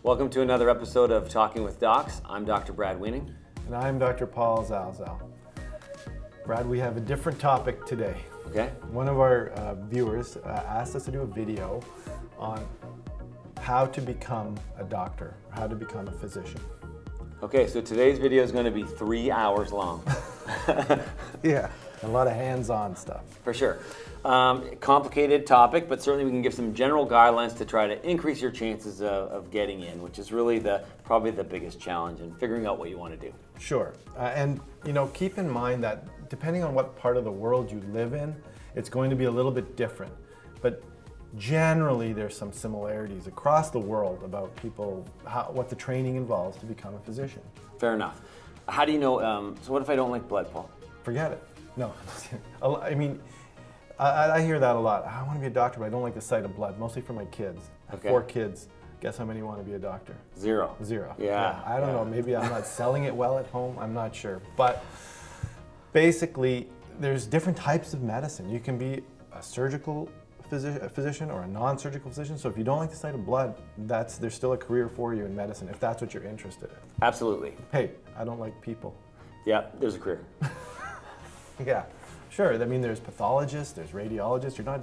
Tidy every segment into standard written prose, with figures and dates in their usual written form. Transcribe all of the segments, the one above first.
Welcome to another episode of Talking with Docs. I'm Dr. Brad Weening. And I'm Dr. Paul Zalzal. Brad, we have a different topic today. Okay. One of our viewers asked us to do a video on how to become a doctor, how to become a physician. Okay, so today's video is going to be 3 hours long. Yeah, a lot of hands-on stuff. For sure. Complicated topic, but certainly we can give some general guidelines to try to increase your chances of getting in, which is really probably the biggest challenge in figuring out what you want to do. Sure, and keep in mind that depending on what part of the world you live in, it's going to be a little bit different. But generally, there's some similarities across the world about what the training involves to become a physician. Fair enough. How do you know, so what if I don't like blood, Paul? Forget it. No, I mean, I hear that a lot. I want to be a doctor, but I don't like the sight of blood, mostly for my kids. I have 4 kids. Guess how many want to be a doctor? 0. 0. Yeah. I don't know. Maybe I'm not selling it well at home. I'm not sure. But basically, there's different types of medicine. You can be a surgical physician or a non-surgical physician. So if you don't like the sight of blood, there's still a career for you in medicine if that's what you're interested in. Absolutely. Hey, I don't like people. Yeah, there's a career. Yeah, sure. I mean, there's pathologists, there's radiologists. You're not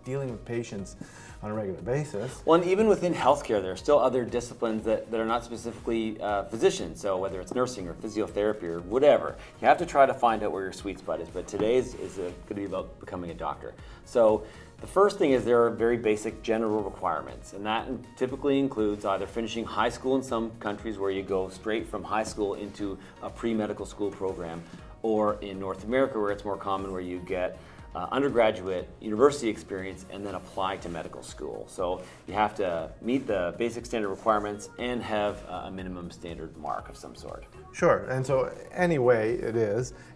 dealing with patients on a regular basis. Well, and even within healthcare, there are still other disciplines that are not specifically physicians. So whether it's nursing or physiotherapy or whatever, you have to try to find out where your sweet spot is. But today is going to be about becoming a doctor. So the first thing is there are very basic general requirements, and that typically includes either finishing high school in some countries where you go straight from high school into a pre-medical school program, or in North America where it's more common where you get undergraduate university experience and then apply to medical school. So you have to meet the basic standard requirements and have a minimum standard mark of some sort. Sure, and so anyway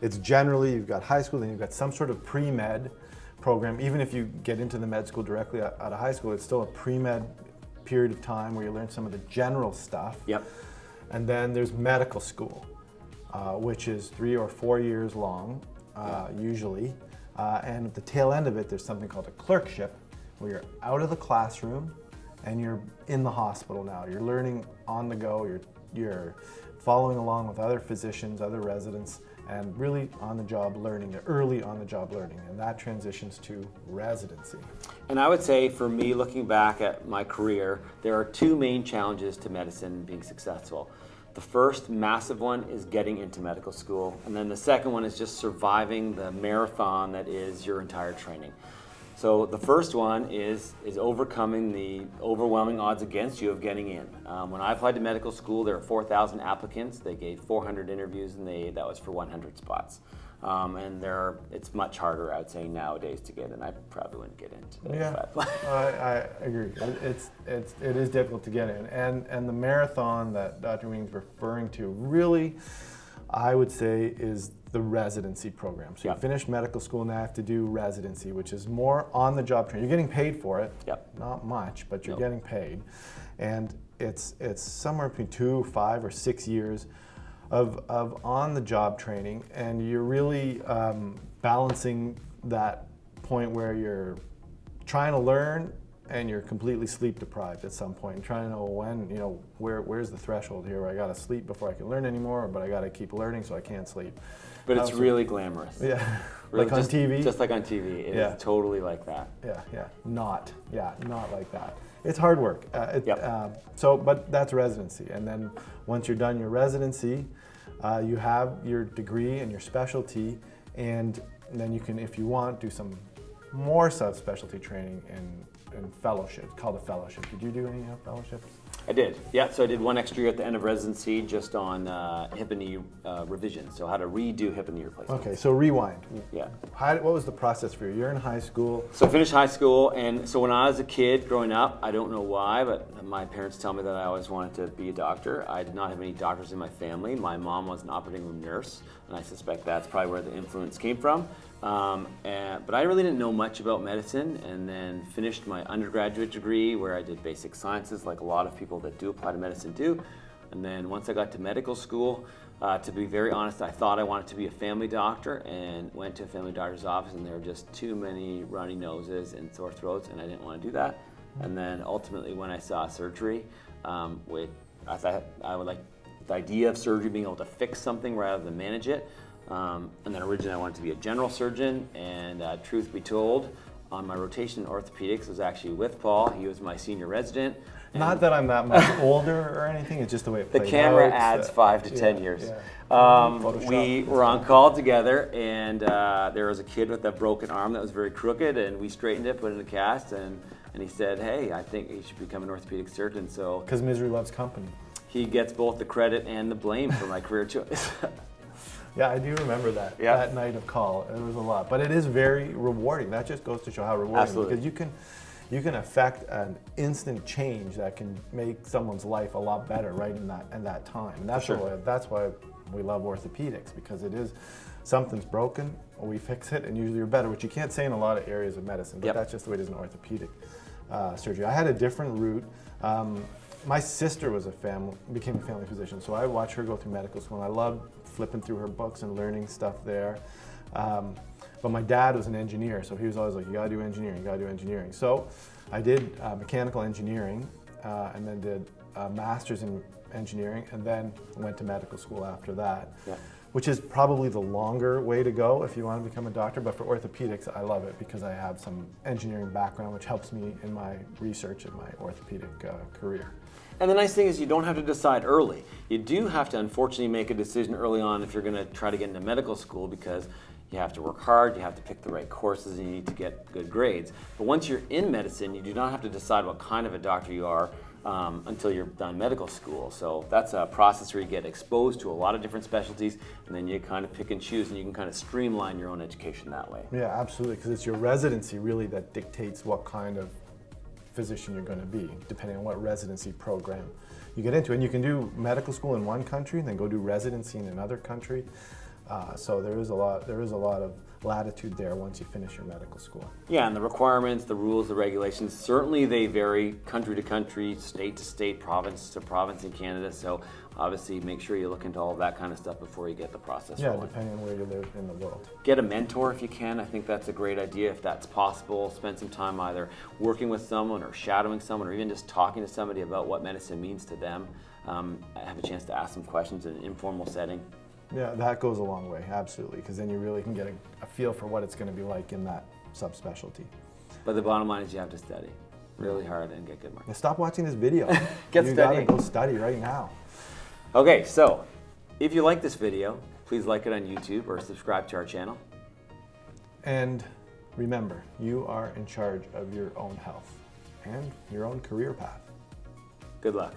it's generally you've got high school, then you've got some sort of pre-med program. Even if you get into the med school directly out of high school, it's still a pre-med period of time where you learn some of the general stuff. Yep. And then there's medical school, which is 3 or 4 years long, usually. And at the tail end of it, there's something called a clerkship, where you're out of the classroom and you're in the hospital now. You're learning on the go, you're following along with other physicians, other residents, and really on-the-job learning, early on-the-job learning, and that transitions to residency. And I would say for me, looking back at my career, there are 2 main challenges to medicine being successful. The first massive one is getting into medical school, and then the second one is just surviving the marathon that is your entire training. So the first one is overcoming the overwhelming odds against you of getting in. When I applied to medical school, there were 4,000 applicants. They gave 400 interviews, and that was for 100 spots. And it's much harder, I would say, nowadays to get in. I probably wouldn't get in. Yeah, I agree. It is difficult to get in, and the marathon that Dr. Weening's referring to really, I would say, is the residency program. So you finish medical school and now have to do residency, which is more on-the-job training. You're getting paid for it. Yep. Not much, but you're getting paid, and it's somewhere between 2, 5, or 6 years of on-the-job training, and you're really balancing that point where you're trying to learn and you're completely sleep deprived at some point, and trying to know when, where's the threshold here where I gotta sleep before I can learn anymore, but I gotta keep learning so I can't sleep. But it's really glamorous. Yeah, really, like on TV? Just like on TV, it is totally like that. Not like that. It's hard work. But that's residency, and then once you're done your residency, you have your degree and your specialty, and then you can, if you want, do some more subspecialty training in fellowship, called a fellowship. Did you do any fellowships? I did, yeah. So I did 1 extra year at the end of residency just on hip and knee revision, so how to redo hip and knee replacements. Okay, so rewind. Yeah. What was the process for you? You're in high school. So I finished high school, and so when I was a kid growing up, I don't know why, but my parents tell me that I always wanted to be a doctor. I did not have any doctors in my family. My mom was an operating room nurse, and I suspect that's probably where the influence came from. But I really didn't know much about medicine, and then finished my undergraduate degree where I did basic sciences like a lot of people that do apply to medicine do. And then once I got to medical school, to be very honest, I thought I wanted to be a family doctor, and went to a family doctor's office, and there were just too many runny noses and sore throats, and I didn't want to do that. And then ultimately when I saw surgery, I thought I would like the idea of surgery being able to fix something rather than manage it. And then originally I wanted to be a general surgeon, and truth be told, on my rotation in orthopedics was actually with Paul. He was my senior resident. Not that I'm that much older or anything, it's just the way it The played camera out. adds 5 to 10 years. Photoshop, We it's were on fine. call together, and there was a kid with a broken arm that was very crooked, and we straightened it, put it in a cast, and he said, hey, I think he should become an orthopedic surgeon. So Because misery loves company. he gets both the credit and the blame for my career choice. Yeah, I do remember that. Yeah. That night of call. It was a lot. But it is very rewarding. That just goes to show how rewarding. Absolutely. Because you can affect an instant change that can make someone's life a lot better right in that time. And that's sure. that's why we love orthopedics, because it is something's broken, we fix it, and usually you're better, which you can't say in a lot of areas of medicine, but Yep. that's just the way it is in orthopedic surgery. I had a different route. My sister became a family physician, so I watched her go through medical school, and I loved flipping through her books and learning stuff there. But my dad was an engineer, so he was always like, you gotta do engineering, you gotta do engineering. So I did mechanical engineering, and then did a master's in engineering, and then went to medical school after that. Yeah. Which is probably the longer way to go if you want to become a doctor, but for orthopedics, I love it because I have some engineering background, which helps me in my research and my orthopedic career. And the nice thing is you don't have to decide early. You do have to unfortunately make a decision early on if you're going to try to get into medical school, because you have to work hard, you have to pick the right courses, and you need to get good grades. But once you're in medicine, you do not have to decide what kind of a doctor you are until you're done medical school. So that's a process where you get exposed to a lot of different specialties, and then you kind of pick and choose, and you can kind of streamline your own education that way. Yeah, absolutely, because it's your residency really that dictates what kind of physician you're going to be, depending on what residency program you get into. And you can do medical school in one country and then go do residency in another country. So there is a lot of latitude there once you finish your medical school. Yeah, and the requirements, the rules, the regulations, certainly they vary country to country, state to state, province to province in Canada. So obviously make sure you look into all of that kind of stuff before you get the process Yeah, rolling. depending on where you live in the world. Get a mentor if you can. I think that's a great idea if that's possible. Spend some time either working with someone or shadowing someone, or even just talking to somebody about what medicine means to them. Have a chance to ask some questions in an informal setting. Yeah, that goes a long way, absolutely, because then you really can get a feel for what it's going to be like in that subspecialty. But the bottom line is you have to study really hard and get good marks. Now stop watching this video. Get You studying. gotta go study right now. Okay, so if you like this video, please like it on YouTube or subscribe to our channel. And remember, you are in charge of your own health and your own career path. Good luck.